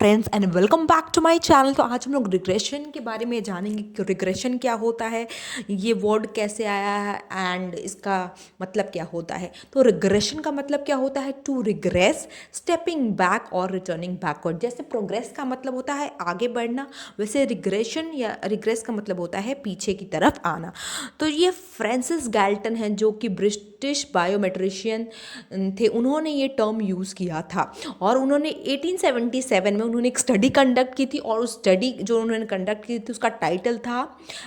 Friends and welcome back to my channel. तो आज हम लोग रिग्रेशन के बारे में जानेंगे कि रिग्रेशन क्या होता है, ये वर्ड कैसे आया है एंड इसका मतलब क्या होता है। तो रिग्रेशन का मतलब क्या होता है? टू रिग्रेस, स्टेपिंग बैक और रिटर्निंग बैकवर्ड। जैसे प्रोग्रेस का मतलब होता है आगे बढ़ना, वैसे रिग्रेशन या रिग्रेस का मतलब होता है पीछे की तरफ आना। तो ये फ्रांसिस गैल्टन हैं जो कि ब्रिटिश बायोमेट्रिशियन थे, उन्होंने ये टर्म यूज़ किया था और उन्होंने 1877 में उन्होंने एक स्टडी कंडक्ट की थी और उस स्टडी जो उन्होंने कंडक्ट की थी उसका टाइटल था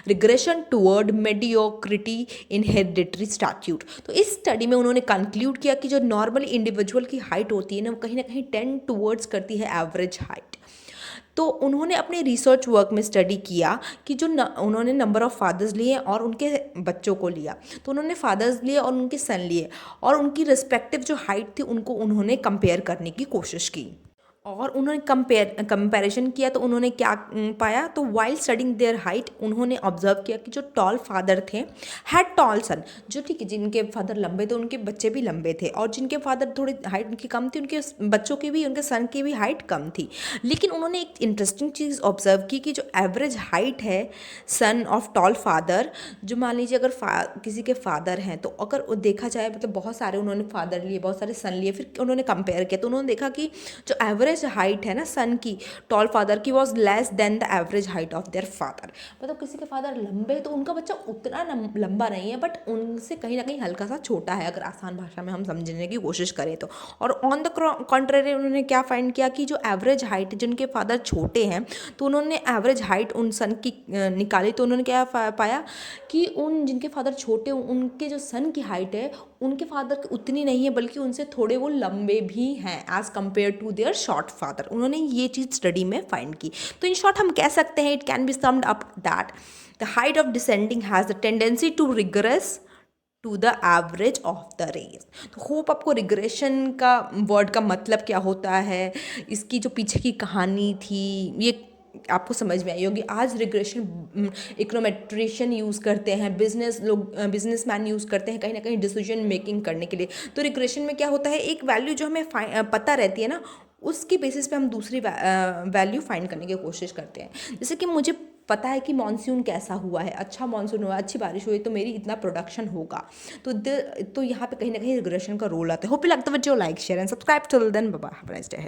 रिग्रेशन टुवर्ड मेडियोक्रिटी इन हेरिडिटरी स्टैट्यूट। तो इस स्टडी में उन्होंने कंक्लूड किया कि जो नॉर्मल इंडिविजुअल की हाइट होती है ना, वो कहीं ना कहीं टेंड टुवर्ड्स करती है एवरेज हाइट। तो उन्होंने अपने रिसर्च वर्क में स्टडी किया कि उन्होंने नंबर ऑफ़ फादर्स लिए और उनके बच्चों को लिया। तो उन्होंने फादर्स लिए और उनके सन लिए और उनकी रिस्पेक्टिव जो हाइट थी उनको उन्होंने कंपेयर करने की कोशिश की और उन्होंने कंपैरिजन किया। तो उन्होंने क्या पाया? तो वाइल स्टडिंग देयर हाइट उन्होंने ऑब्जर्व किया कि जो टॉल फादर थे हैड टॉल सन, जो ठीक है जिनके फादर लंबे थे उनके बच्चे भी लंबे थे, और जिनके फादर थोड़ी हाइट उनकी कम थी उनके बच्चों की भी, उनके सन की भी हाइट कम थी। लेकिन उन्होंने एक इंटरेस्टिंग चीज़ ऑब्जर्व की कि जो एवरेज हाइट है सन ऑफ टॉल फादर, जो मान लीजिए अगर किसी के फादर हैं तो अगर वो देखा जाए, मतलब बहुत सारे उन्होंने फादर लिए, बहुत सारे सन लिए, फिर उन्होंने कंपेयर किया तो उन्होंने देखा कि जो एवरेज हाइट है ना सन की, टॉल फादर की, was less than the average height of their father. मतलब किसी के फादर लंबे तो उनका बच्चा उतना लंबा नहीं है, बट उनसे कहीं ना कहीं हल्का सा छोटा है, अगर आसान भाषा में हम समझने की कोशिश करें तो। और ऑन द कॉन्ट्रेरी उन्होंने क्या फाइंड किया कि जो एवरेज हाइट, जिनके फादर छोटे हैं, तो उन्होंने एवरेज हाइट उन सन की निकाली। तो उन्होंने क्या पाया कि उन जिनके फादर छोटे, उनके जो सन की हाइट है उनके फादर की उतनी नहीं है, बल्कि उनसे थोड़े वो लंबे भी हैं as compare to their short father. उन्होंने ये चीज़ स्टडी में फाइंड की। तो इन शॉर्ट हम कह सकते हैं, it can be summed up that the height of descending has the tendency to regress to the average of the race. तो होप आपको रिग्रेशन का वर्ड का मतलब क्या होता है, इसकी जो पीछे की कहानी थी, ये आपको समझ में आई होगी। आज रिग्रेशन इकोनोमेट्रिशियन यूज़ करते हैं, बिजनेसमैन यूज़ करते हैं कहीं ना कहीं डिसीजन मेकिंग करने के लिए। तो रिग्रेशन में क्या होता है, एक वैल्यू जो हमें पता रहती है ना, उसकी बेसिस पे हम दूसरी वैल्यू फाइंड करने की कोशिश करते हैं। जैसे कि मुझे पता है कि मानसून कैसा हुआ है, अच्छा मानसून हुआ, अच्छी बारिश हुई तो मेरी इतना प्रोडक्शन होगा। तो यहाँ पे कहीं ना कहीं रिग्रेशन का रोल आता है। Hope you like the video, like share and subscribe. Till then bye bye, have a nice day.